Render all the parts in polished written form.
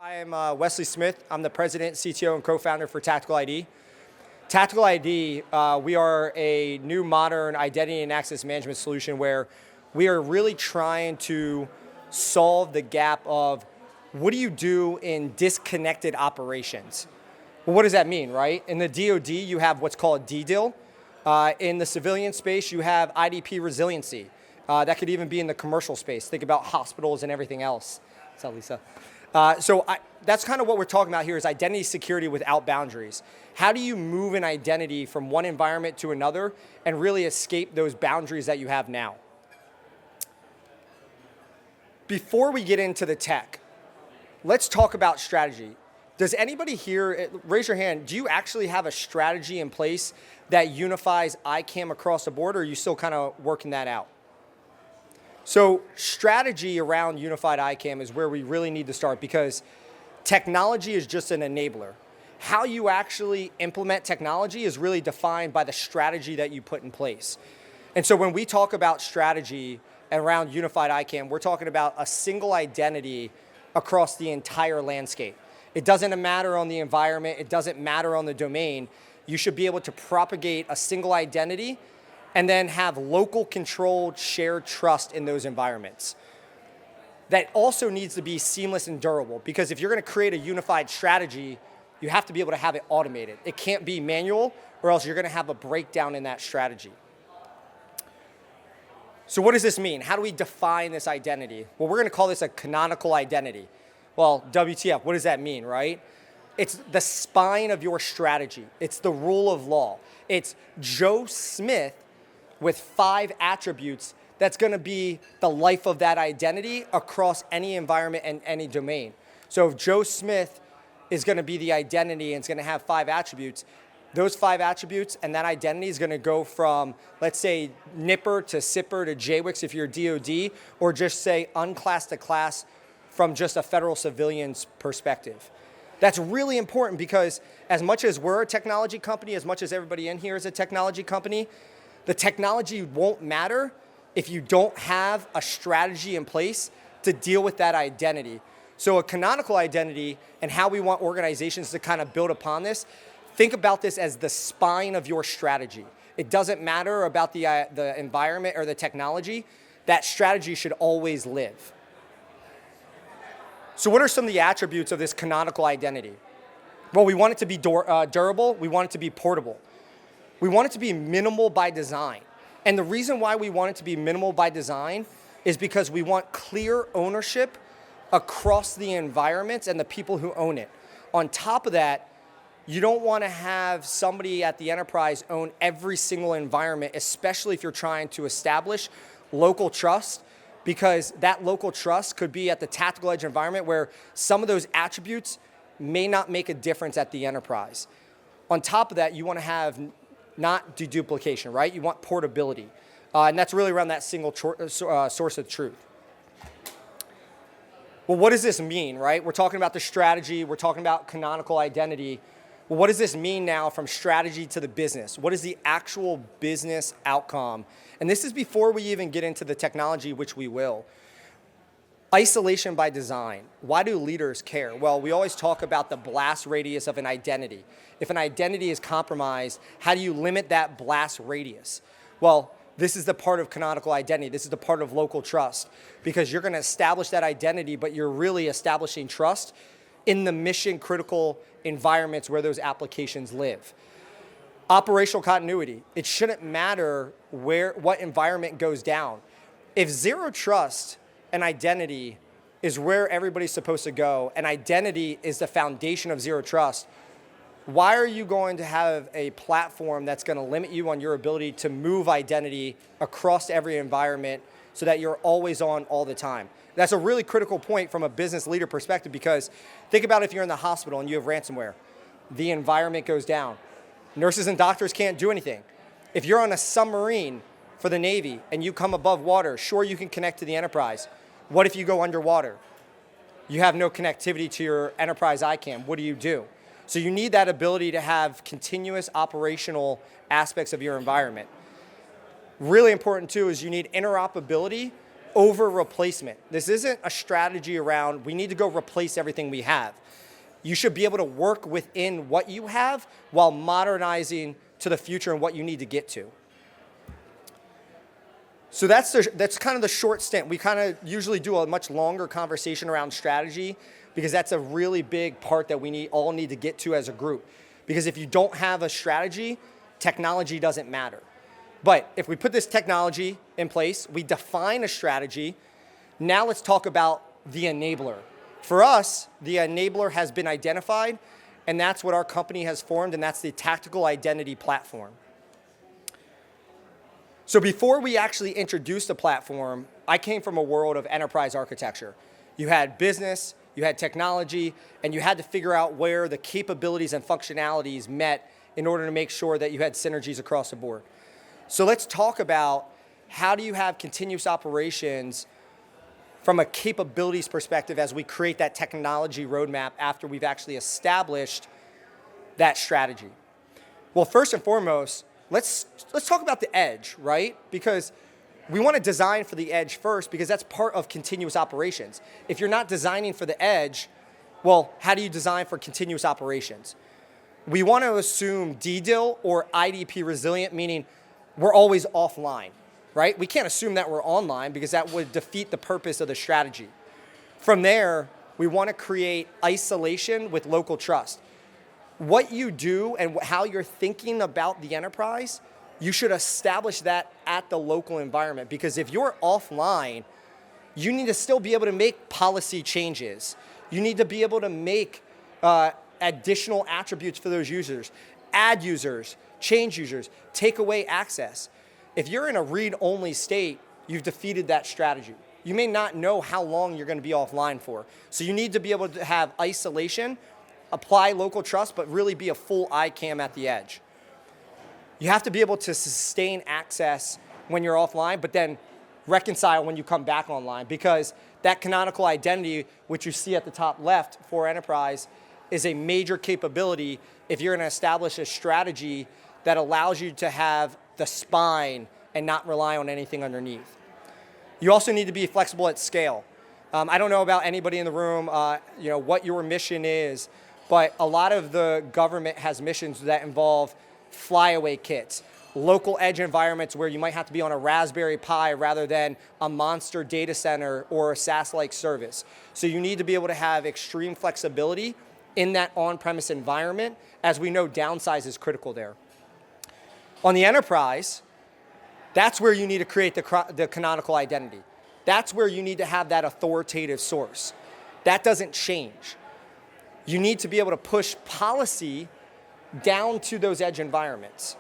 I am Wesley Smith. I'm the president, CTO, and co-founder for Tactical ID. Tactical ID, we are a new modern identity and access management solution where we are really trying to solve the gap of what do you do in disconnected operations? Well, what does that mean, right? In the DoD, you have what's called DDIL. In the civilian space, you have IDP resiliency. That could even be in the commercial space. Think about hospitals and everything else. What's up, Lisa? That's kind of what we're talking about here is identity security without boundaries. How do you move an identity from one environment to another and really escape those boundaries that you have now? Before we get into the tech, let's talk about strategy. Does anybody here, raise your hand, do you actually have a strategy in place that unifies ICAM across the board, or are you still kind of working that out? So strategy around unified ICAM is where we really need to start because technology is just an enabler. How you actually implement technology is really defined by the strategy that you put in place. And so when we talk about strategy around unified ICAM, we're talking about a single identity across the entire landscape. It doesn't matter on the environment, it doesn't matter on the domain. You should be able to propagate a single identity and then have local controlled shared trust in those environments. That also needs to be seamless and durable because if you're going to create a unified strategy, you have to be able to have it automated. It can't be manual or else you're going to have a breakdown in that strategy. So what does this mean? How do we define this identity? Well, we're going to call this a canonical identity. Well, WTF, what does that mean, right? It's the spine of your strategy. It's the rule of law. It's Joe Smith with 5 attributes that's going to be the life of that identity across any environment and any domain. So if Joe Smith is going to be the identity and it's going to have 5 attributes, those 5 attributes and that identity is going to go from, let's say, NIPR to SIPR to JWICS if you're DoD, or just say unclass to class from just a federal civilian's perspective. That's really important because as much as we're a technology company, as much as everybody in here is a technology company, the technology won't matter if you don't have a strategy in place to deal with that identity. So a canonical identity and how we want organizations to kind of build upon this, think about this as the spine of your strategy. It doesn't matter about the environment or the technology. That strategy should always live. So what are some of the attributes of this canonical identity? Well, we want it to be durable. We want it to be portable. We want it to be minimal by design. And the reason why we want it to be minimal by design is because we want clear ownership across the environments and the people who own it. On top of that, you don't want to have somebody at the enterprise own every single environment, especially if you're trying to establish local trust, because that local trust could be at the tactical edge environment where some of those attributes may not make a difference at the enterprise. On top of that, you want to have not deduplication, right? You want portability. And that's really around that single source of truth. Well, what does this mean, right? We're talking about the strategy. We're talking about canonical identity. Well, what does this mean now from strategy to the business? What is the actual business outcome? And this is before we even get into the technology, which we will. Isolation by design. Why do leaders care? Well, we always talk about the blast radius of an identity. If an identity is compromised, how do you limit that blast radius? Well, this is the part of canonical identity. This is the part of local trust because you're going to establish that identity, but you're really establishing trust in the mission critical environments where those applications live. Operational continuity. It shouldn't matter what environment goes down. If zero trust and identity is where everybody's supposed to go, and identity is the foundation of zero trust, why are you going to have a platform that's going to limit you on your ability to move identity across every environment so that you're always on all the time? That's a really critical point from a business leader perspective because think about if you're in the hospital and you have ransomware. The environment goes down. Nurses and doctors can't do anything. If you're on a submarine for the Navy and you come above water, sure, you can connect to the enterprise. What if you go underwater? You have no connectivity to your enterprise ICAM. What do you do? So you need that ability to have continuous operational aspects of your environment. Really important too is you need interoperability over replacement. This isn't a strategy around we need to go replace everything we have. You should be able to work within what you have while modernizing to the future and what you need to get to. So that's kind of the short stint. We kind of usually do a much longer conversation around strategy because that's a really big part that we all need to get to as a group. Because if you don't have a strategy, technology doesn't matter. But if we put this technology in place, we define a strategy, now let's talk about the enabler. For us, the enabler has been identified, and that's what our company has formed, and that's the Tactical Identity Platform. So before we actually introduced the platform, I came from a world of enterprise architecture. You had business, you had technology, and you had to figure out where the capabilities and functionalities met in order to make sure that you had synergies across the board. So let's talk about how do you have continuous operations from a capabilities perspective as we create that technology roadmap after we've actually established that strategy. Well, first and foremost, let's talk about the edge, right? Because we want to design for the edge first because that's part of continuous operations. If you're not designing for the edge, well, how do you design for continuous operations? We want to assume DDIL or IDP resilient, meaning we're always offline, right? We can't assume that we're online because that would defeat the purpose of the strategy. From there, we want to create isolation with local trust. What you do and how you're thinking about the enterprise, you should establish that at the local environment because if you're offline, you need to still be able to make policy changes. You need to be able to make additional attributes for those users, add users, change users, take away access. If you're in a read-only state, you've defeated that strategy. You may not know how long you're going to be offline for. So you need to be able to have isolation, apply local trust, but really be a full ICAM at the edge. You have to be able to sustain access when you're offline, but then reconcile when you come back online because that canonical identity, which you see at the top left for enterprise, is a major capability if you're going to establish a strategy that allows you to have the spine and not rely on anything underneath. You also need to be flexible at scale. I don't know about anybody in the room, what your mission is, but a lot of the government has missions that involve flyaway kits, local edge environments where you might have to be on a Raspberry Pi rather than a monster data center or a SaaS-like service. So you need to be able to have extreme flexibility in that on-premise environment. As we know, downsize is critical there. On the enterprise, that's where you need to create the canonical identity. That's where you need to have that authoritative source. That doesn't change. You need to be able to push policy down to those edge environments.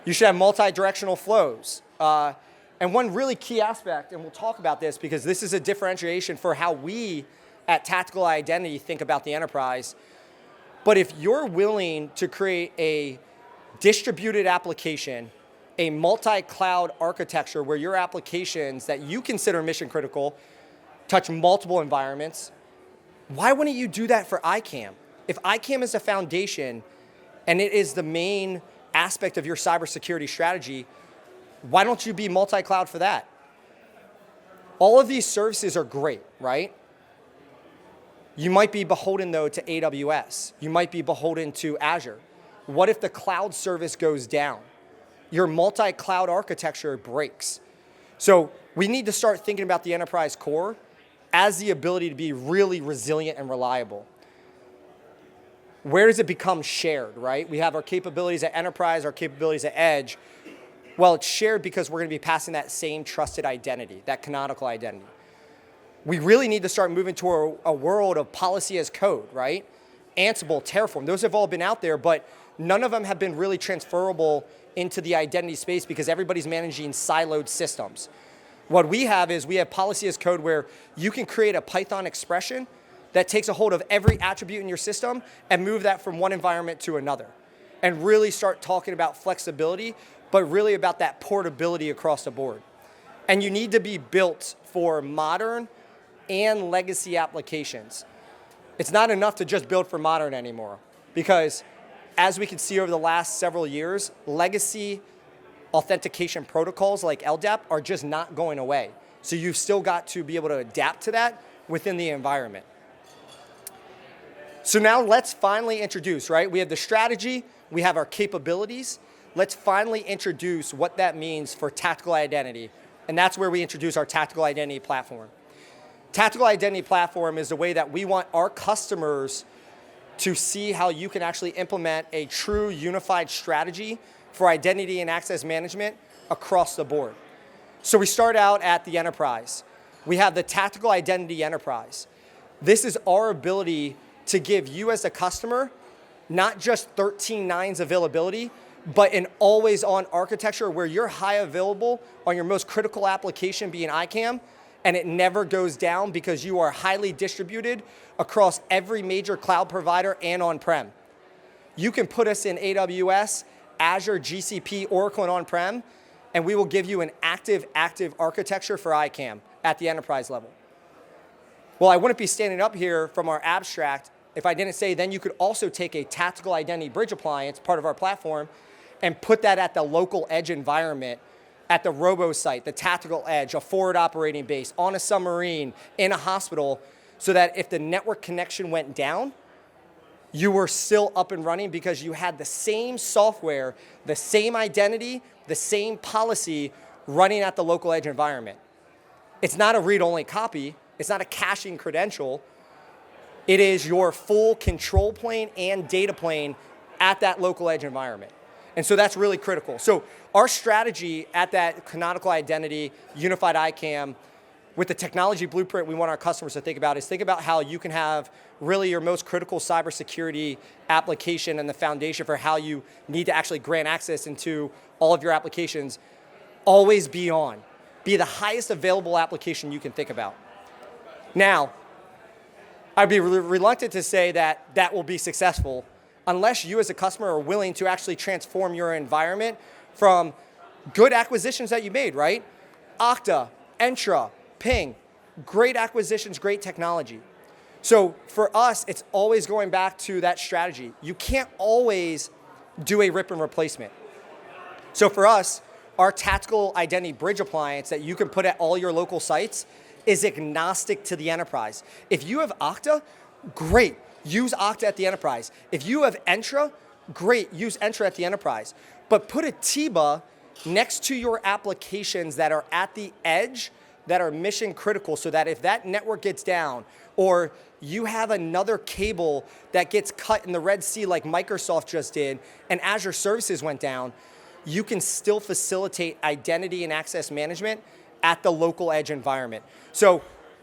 You should have multi-directional flows. And one really key aspect, and we'll talk about this because this is a differentiation for how we at Tactical Identity think about the enterprise. But if you're willing to create a distributed application, a multi-cloud architecture where your applications that you consider mission critical touch multiple environments, why wouldn't you do that for ICAM? If ICAM is the foundation and it is the main aspect of your cybersecurity strategy, why don't you be multi-cloud for that? All of these services are great, right? You might be beholden, though, to AWS. You might be beholden to Azure. What if the cloud service goes down? Your multi-cloud architecture breaks. So we need to start thinking about the enterprise core as the ability to be really resilient and reliable. Where does it become shared, right? We have our capabilities at enterprise, our capabilities at edge. Well, it's shared because we're going to be passing that same trusted identity, that canonical identity. We really need to start moving to a world of policy as code, right? Ansible, Terraform, those have all been out there, but none of them have been really transferable into the identity space because everybody's managing siloed systems. What we have is we have policy as code where you can create a Python expression that takes a hold of every attribute in your system and move that from one environment to another and really start talking about flexibility, but really about that portability across the board. And you need to be built for modern and legacy applications. It's not enough to just build for modern anymore because as we can see over the last several years, legacy authentication protocols like LDAP are just not going away. So you've still got to be able to adapt to that within the environment. So now let's finally introduce, right? We have the strategy, we have our capabilities. Let's finally introduce what that means for tactical identity. And that's where we introduce our tactical identity platform. Tactical identity platform is the way that we want our customers to see how you can actually implement a true unified strategy for identity and access management across the board. So we start out at the enterprise. We have the tactical identity enterprise. This is our ability to give you as a customer not just 13 nines availability, but an always-on architecture where you're high available on your most critical application being ICAM, and it never goes down because you are highly distributed across every major cloud provider and on-prem. You can put us in AWS, Azure, GCP, Oracle, and on-prem, and we will give you an active architecture for ICAM at the enterprise level. Well, I wouldn't be standing up here from our abstract if I didn't say then you could also take a tactical identity bridge appliance, part of our platform, and put that at the local edge environment, at the robo site, the tactical edge, a forward operating base, on a submarine, in a hospital, so that if the network connection went down, you were still up and running because you had the same software, the same identity, the same policy running at the local edge environment. It's not a read-only copy. It's not a caching credential. It is your full control plane and data plane at that local edge environment. And so that's really critical. So our strategy at that canonical identity, unified ICAM, with the technology blueprint we want our customers to think about is think about how you can have really your most critical cybersecurity application and the foundation for how you need to actually grant access into all of your applications always be on. Be the highest available application you can think about. Now, I'd be reluctant to say that that will be successful unless you as a customer are willing to actually transform your environment from good acquisitions that you made, right? Okta, Entra, Ping, great acquisitions, great technology. So for us, it's always going back to that strategy. You can't always do a rip and replacement. So for us, our tactical identity bridge appliance that you can put at all your local sites is agnostic to the enterprise. If you have Okta, great, use Okta at the enterprise. If you have Entra, great, use Entra at the enterprise. But put a TIBA next to your applications that are at the edge, that are mission critical, so that if that network gets down, or you have another cable that gets cut in the Red Sea like Microsoft just did, and Azure services went down, you can still facilitate identity and access management at the local edge environment. So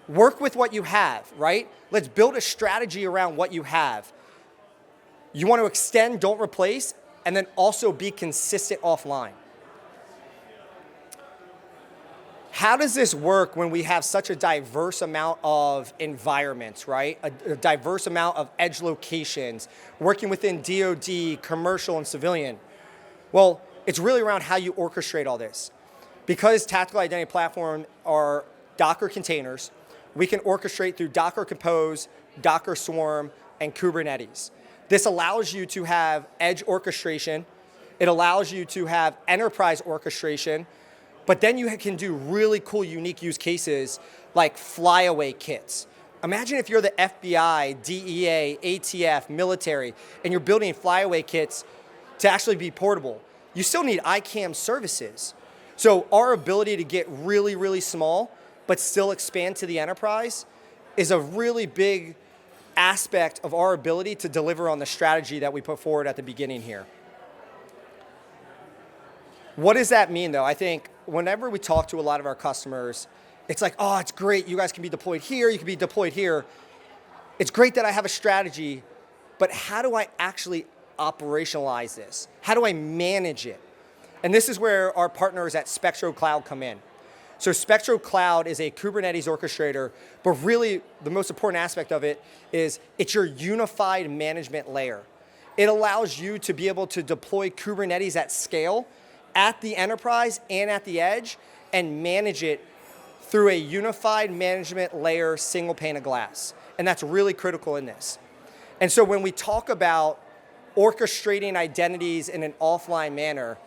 work with what you have, right? Let's build a strategy around what you have. You want to extend, don't replace, and then also be consistent offline. How does this work when we have such a diverse amount of environments, right? A diverse amount of edge locations, working within DoD, commercial, and civilian? Well, it's really around how you orchestrate all this. Because Tactical Identity Platform are Docker containers, we can orchestrate through Docker Compose, Docker Swarm, and Kubernetes. This allows you to have edge orchestration. It allows you to have enterprise orchestration, but then you can do really cool, unique use cases like flyaway kits. Imagine if you're the FBI, DEA, ATF, military, and you're building flyaway kits to actually be portable. You still need ICAM services. So our ability to get really, really small, but still expand to the enterprise is a really big aspect of our ability to deliver on the strategy that we put forward at the beginning here. What does that mean, though? I think whenever we talk to a lot of our customers, it's like, oh, it's great. You guys can be deployed here. You can be deployed here. It's great that I have a strategy, but how do I actually operationalize this? How do I manage it? And this is where our partners at Spectro Cloud come in. So Spectro Cloud is a Kubernetes orchestrator, but really the most important aspect of it is it's your unified management layer. It allows you to be able to deploy Kubernetes at scale at the enterprise and at the edge and manage it through a unified management layer, single pane of glass. And that's really critical in this. And so when we talk about orchestrating identities in an offline manner,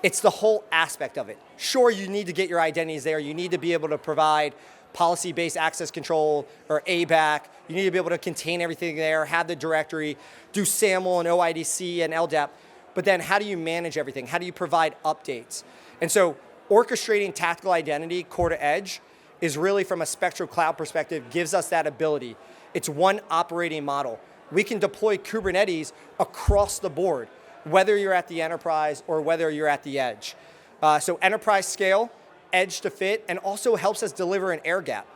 It's the whole aspect of it. Sure, you need to get your identities there. You need to be able to provide policy-based access control or ABAC. You need to be able to contain everything there, have the directory, do SAML and OIDC and LDAP. But then how do you manage everything? How do you provide updates? And so orchestrating tactical identity core to edge is really, from a Spectro cloud perspective, gives us that ability. It's one operating model. We can deploy Kubernetes across the board, whether you're at the enterprise or whether you're at the edge. So enterprise scale, edge to fit, and also helps us deliver an air gap.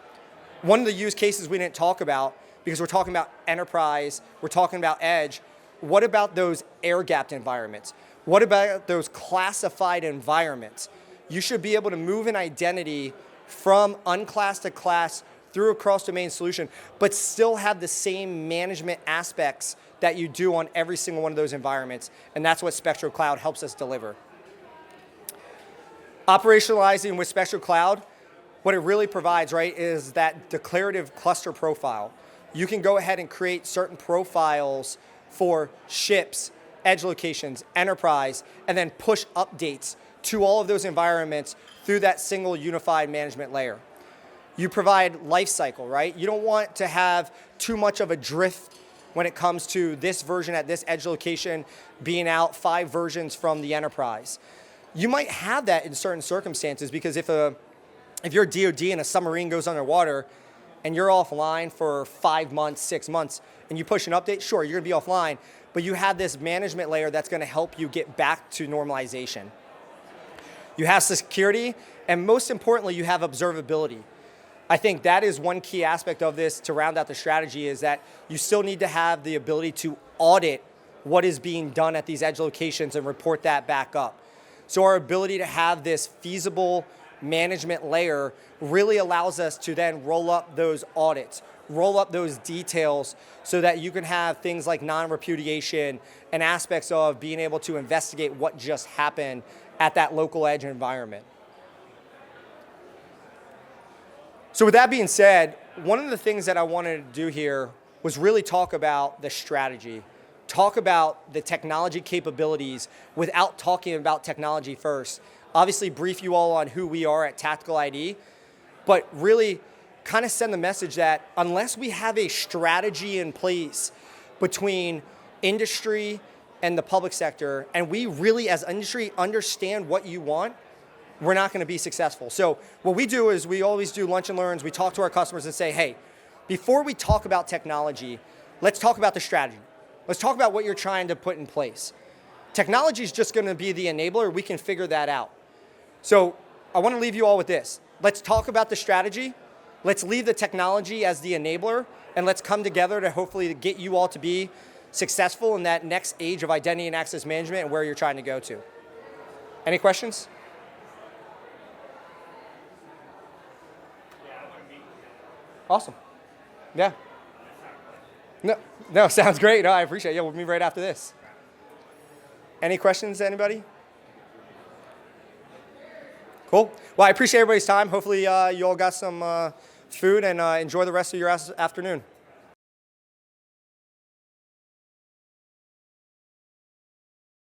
One of the use cases we didn't talk about, because we're talking about enterprise, we're talking about edge, what about those air gapped environments? What about those classified environments? You should be able to move an identity from unclassed to class through a cross-domain solution, but still have the same management aspects that you do on every single one of those environments, and that's what Spectro Cloud helps us deliver. Operationalizing with Spectro Cloud, what it really provides, right, is that declarative cluster profile. You can go ahead and create certain profiles for ships, edge locations, enterprise, and then push updates to all of those environments through that single unified management layer. You provide lifecycle, right? You don't want to have too much of a drift when it comes to this version at this edge location being out 5 versions from the enterprise. You might have that in certain circumstances, because if you're DoD and a submarine goes underwater and you're offline for 5 months, 6 months, and you push an update, sure, you're gonna be offline, but you have this management layer that's gonna help you get back to normalization. You have security, and most importantly, you have observability. I think that is one key aspect of this to round out the strategy, is that you still need to have the ability to audit what is being done at these edge locations and report that back up. So our ability to have this feasible management layer really allows us to then roll up those audits, roll up those details, so that you can have things like non-repudiation and aspects of being able to investigate what just happened at that local edge environment. So with that being said, one of the things that I wanted to do here was really talk about the strategy, talk about the technology capabilities without talking about technology first. Obviously brief you all on who we are at Tactical ID, but really kind of send the message that unless we have a strategy in place between industry and the public sector, and we really as industry understand what you want, we're not going to be successful. So what we do is we always do lunch and learns. We talk to our customers and say, hey, before we talk about technology, let's talk about the strategy. Let's talk about what you're trying to put in place. Technology is just going to be the enabler. We can figure that out. So I want to leave you all with this. Let's talk about the strategy. Let's leave the technology as the enabler, and let's come together to hopefully get you all to be successful in that next age of identity and access management and where you're trying to go to. Any questions? Awesome. Yeah. No, sounds great. No, I appreciate it. Yeah, we'll meet right after this. Any questions, anybody? Cool. Well, I appreciate everybody's time. Hopefully you all got some food, and enjoy the rest of your afternoon.